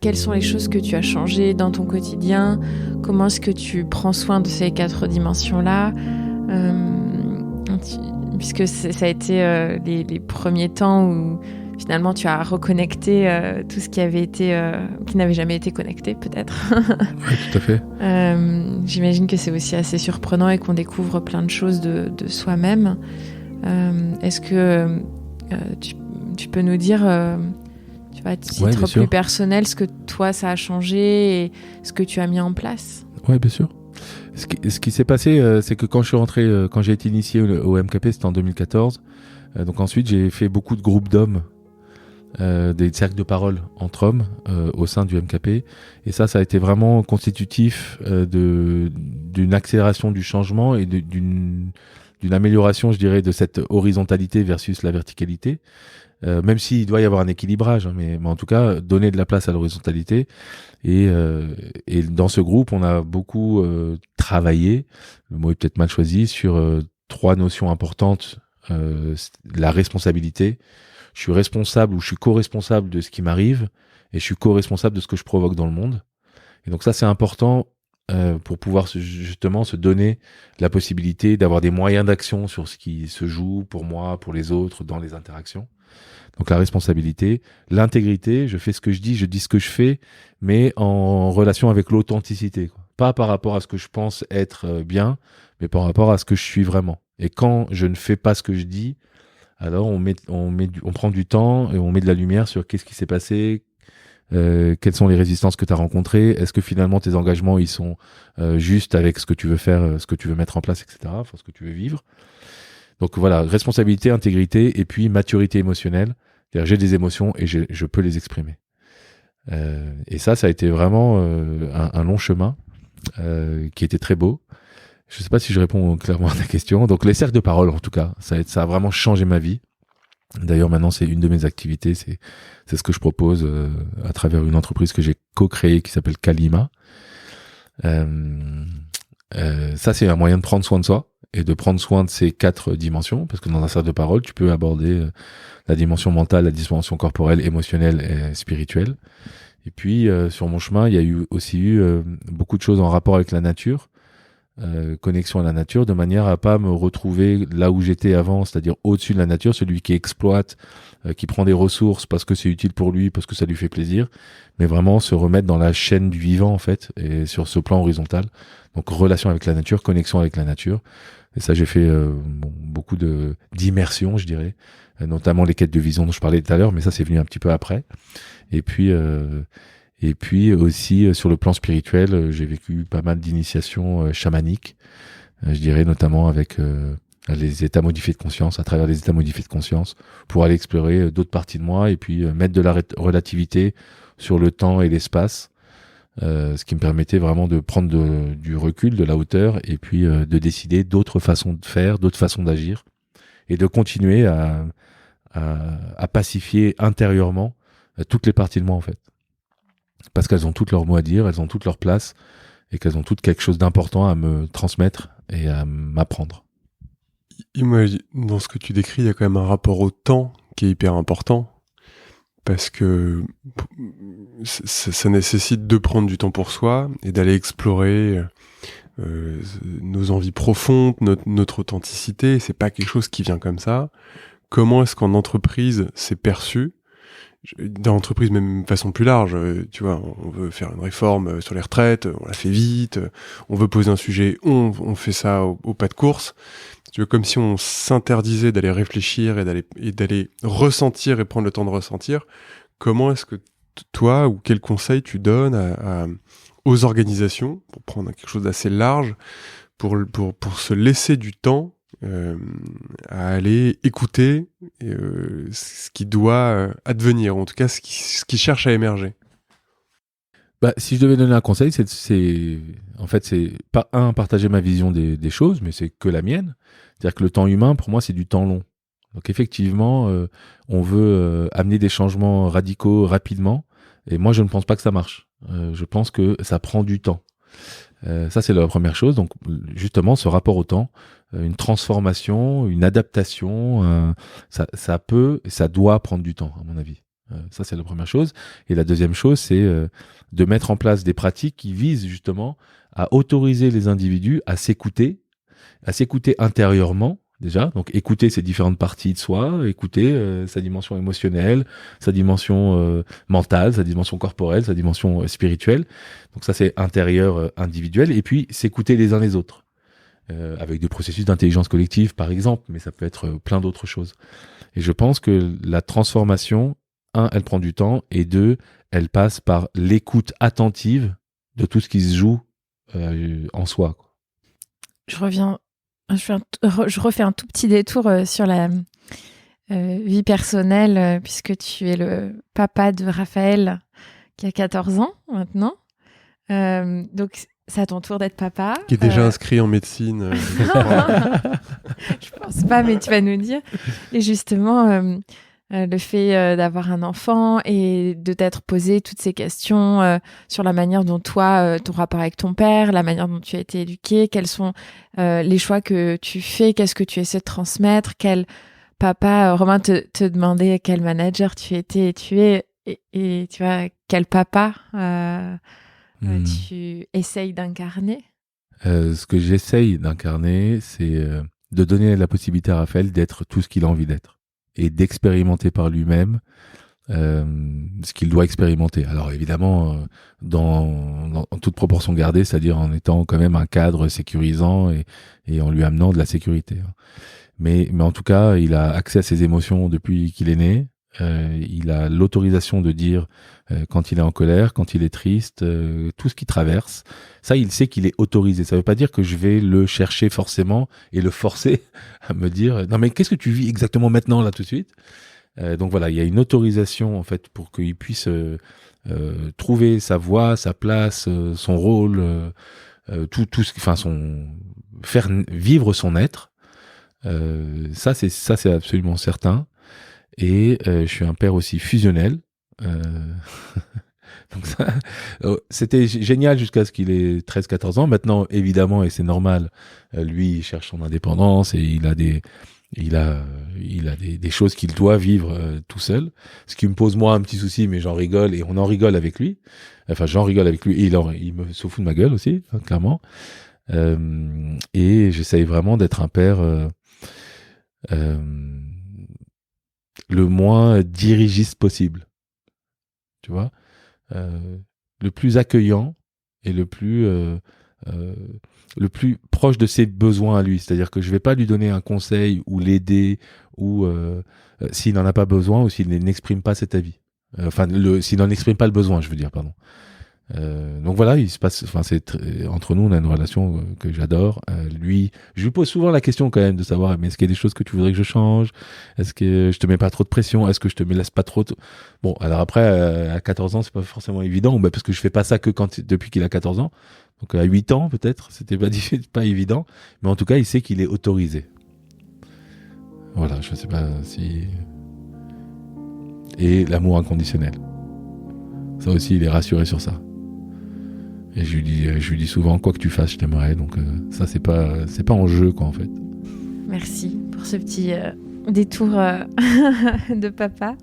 quelles sont les choses que tu as changées dans ton quotidien? Comment est-ce que tu prends soin de ces 4 dimensions-là? Puisque ça a été les premiers temps où finalement tu as reconnecté tout ce qui avait été, qui n'avait jamais été connecté peut-être. Oui, tout à fait. J'imagine que c'est aussi assez surprenant et qu'on découvre plein de choses de soi-même. Est-ce que tu peux nous dire, tu vois, à titre plus personnel, ce que toi ça a changé et ce que tu as mis en place? Oui, bien sûr. Ce qui s'est passé, c'est que quand je suis rentré, quand j'ai été initié au MKP, c'était en 2014. Donc ensuite, j'ai fait beaucoup de groupes d'hommes, des cercles de parole entre hommes au sein du MKP. Et ça a été vraiment constitutif d'une accélération du changement et d'une amélioration, je dirais, de cette horizontalité versus la verticalité. Même s'il doit y avoir un équilibrage, hein, mais en tout cas, donner de la place à l'horizontalité. Et dans ce groupe, on a beaucoup travaillé, le mot est peut-être mal choisi, sur 3 notions importantes. La responsabilité. Je suis responsable ou je suis co-responsable de ce qui m'arrive et je suis co-responsable de ce que je provoque dans le monde. Et donc ça, c'est important pour pouvoir justement se donner la possibilité d'avoir des moyens d'action sur ce qui se joue pour moi, pour les autres, dans les interactions. Donc la responsabilité, l'intégrité, je fais ce que je dis ce que je fais, mais en relation avec l'authenticité, quoi. Pas par rapport à ce que je pense être bien, mais par rapport à ce que je suis vraiment. Et quand je ne fais pas ce que je dis, alors on prend du temps et on met de la lumière sur qu'est-ce qui s'est passé, quelles sont les résistances que tu as rencontrées, est-ce que finalement tes engagements ils sont justes avec ce que tu veux faire, ce que tu veux mettre en place, etc., enfin, ce que tu veux vivre. Donc voilà, responsabilité, intégrité et puis maturité émotionnelle. C'est-à-dire j'ai des émotions et je peux les exprimer. Et ça a été vraiment un long chemin qui était très beau. Je ne sais pas si je réponds clairement à ta question. Donc les cercles de parole, en tout cas, ça a vraiment changé ma vie. D'ailleurs, maintenant, c'est une de mes activités. C'est ce que je propose à travers une entreprise que j'ai co-créée qui s'appelle Kalima. Ça, c'est un moyen de prendre soin de soi et de prendre soin de ces 4 dimensions. Parce que dans un cercle de parole, tu peux aborder la dimension mentale, la dimension corporelle, émotionnelle et spirituelle. Et puis, sur mon chemin, il y a aussi eu beaucoup de choses en rapport avec la nature. Connexion à la nature, de manière à pas me retrouver là où j'étais avant, c'est-à-dire au-dessus de la nature, celui qui exploite, qui prend des ressources parce que c'est utile pour lui, parce que ça lui fait plaisir, mais vraiment se remettre dans la chaîne du vivant en fait, et sur ce plan horizontal. Donc relation avec la nature, connexion avec la nature. Et ça, j'ai fait beaucoup d'immersion, je dirais, notamment les quêtes de vision dont je parlais tout à l'heure, mais ça c'est venu un petit peu après. Et puis aussi sur le plan spirituel, j'ai vécu pas mal d'initiations chamaniques, je dirais notamment avec les états modifiés de conscience, à travers les états modifiés de conscience, pour aller explorer d'autres parties de moi et puis mettre de la relativité sur le temps et l'espace, ce qui me permettait vraiment de prendre du recul, de la hauteur et puis de décider d'autres façons de faire, d'autres façons d'agir et de continuer à pacifier intérieurement toutes les parties de moi en fait. Parce qu'elles ont toutes leur mot à dire, elles ont toute leur place et qu'elles ont toutes quelque chose d'important à me transmettre et à m'apprendre. Dans ce que tu décris, il y a quand même un rapport au temps qui est hyper important parce que ça nécessite de prendre du temps pour soi et d'aller explorer nos envies profondes, notre authenticité. C'est pas quelque chose qui vient comme ça. Comment est-ce qu'en entreprise c'est perçu ? Dans l'entreprise, même de façon plus large, tu vois, on veut faire une réforme sur les retraites, on la fait vite, on veut poser un sujet, on fait ça au pas de course. Tu vois, comme si on s'interdisait d'aller réfléchir et d'aller ressentir et prendre le temps de ressentir. Comment est-ce que toi, ou quel conseil tu donnes aux organisations, pour prendre quelque chose d'assez large, pour se laisser du temps à aller écouter ce qui doit advenir, en tout cas ce qui cherche à émerger. Si je devais donner un conseil, c'est pas partager ma vision des choses, mais c'est que la mienne. C'est-à-dire que le temps humain, pour moi, c'est du temps long. Donc effectivement, on veut amener des changements radicaux rapidement, et moi je ne pense pas que ça marche. Je pense que ça prend du temps. Ça, c'est la première chose. Donc, justement, ce rapport au temps, une transformation, une adaptation, ça peut et ça doit prendre du temps, à mon avis. Ça, c'est la première chose. Et la deuxième chose, c'est de mettre en place des pratiques qui visent justement à autoriser les individus à s'écouter intérieurement, déjà. Donc, écouter ces différentes parties de soi, écouter sa dimension émotionnelle, sa dimension mentale, sa dimension corporelle, sa dimension spirituelle. Donc, ça, c'est intérieur, individuel. Et puis, s'écouter les uns les autres. Avec des processus d'intelligence collective, par exemple, mais ça peut être plein d'autres choses. Et je pense que la transformation, elle prend du temps, et 2, elle passe par l'écoute attentive de tout ce qui se joue en soi, quoi. Je refais un tout petit détour sur la vie personnelle, puisque tu es le papa de Raphaël, qui a 14 ans maintenant. Donc, c'est à ton tour d'être papa. Qui est déjà inscrit en médecine. Je pense pas, mais tu vas nous dire. Et justement, le fait d'avoir un enfant et de t'être posé toutes ces questions sur la manière dont toi, ton rapport avec ton père, la manière dont tu as été éduqué, quels sont les choix que tu fais, qu'est-ce que tu essaies de transmettre, quel papa, Romain te demandait quel manager tu étais et tu es, et tu vois, quel papa tu essayes d'incarner. Ce que j'essaye d'incarner, c'est de donner la possibilité à Raphaël d'être tout ce qu'il a envie d'être et d'expérimenter par lui-même ce qu'il doit expérimenter. Alors évidemment, en toute proportion gardée, c'est-à-dire en étant quand même un cadre sécurisant et en lui amenant de la sécurité. Mais en tout cas, il a accès à ses émotions depuis qu'il est né. Il a l'autorisation de dire quand il est en colère, quand il est triste, tout ce qu'il traverse. Ça, il sait qu'il est autorisé. Ça veut pas dire que je vais le chercher forcément et le forcer à me dire non mais qu'est-ce que tu vis exactement maintenant là tout de suite. Donc voilà, il y a une autorisation en fait pour qu'il puisse trouver sa voie, sa place, son rôle, faire vivre son être. Ça c'est absolument certain. Et je suis un père aussi fusionnel. Donc ça, c'était génial jusqu'à ce qu'il ait 13-14 ans. Maintenant, évidemment, et c'est normal, lui, il cherche son indépendance et il a des choses qu'il doit vivre tout seul. Ce qui me pose moi un petit souci, mais j'en rigole et on en rigole avec lui. Enfin, j'en rigole avec lui et il me se fout de ma gueule aussi, hein, clairement. Et j'essaye vraiment d'être un père le moins dirigiste possible, tu vois, le plus accueillant et le plus proche de ses besoins à lui. C'est-à-dire que je vais pas lui donner un conseil ou l'aider ou s'il n'en a pas besoin ou s'il n'exprime pas cet avis. S'il n'en exprime pas le besoin, je veux dire, pardon. Donc voilà, il se passe, entre nous, on a une relation que j'adore. Lui, je lui pose souvent la question quand même de savoir, mais est-ce qu'il y a des choses que tu voudrais que je change? Est-ce que je te mets pas trop de pression? Est-ce que je te laisse pas trop Bon, alors après, à 14 ans, c'est pas forcément évident, parce que je fais pas ça que depuis qu'il a 14 ans. Donc à 8 ans, peut-être, c'était pas évident. Mais en tout cas, il sait qu'il est autorisé. Voilà, je sais pas si... Et l'amour inconditionnel. Ça aussi, il est rassuré sur ça. Et je lui dis souvent, quoi que tu fasses, je t'aimerai. Donc ça, c'est pas en jeu, quoi, en fait. Merci pour ce petit détour de papa.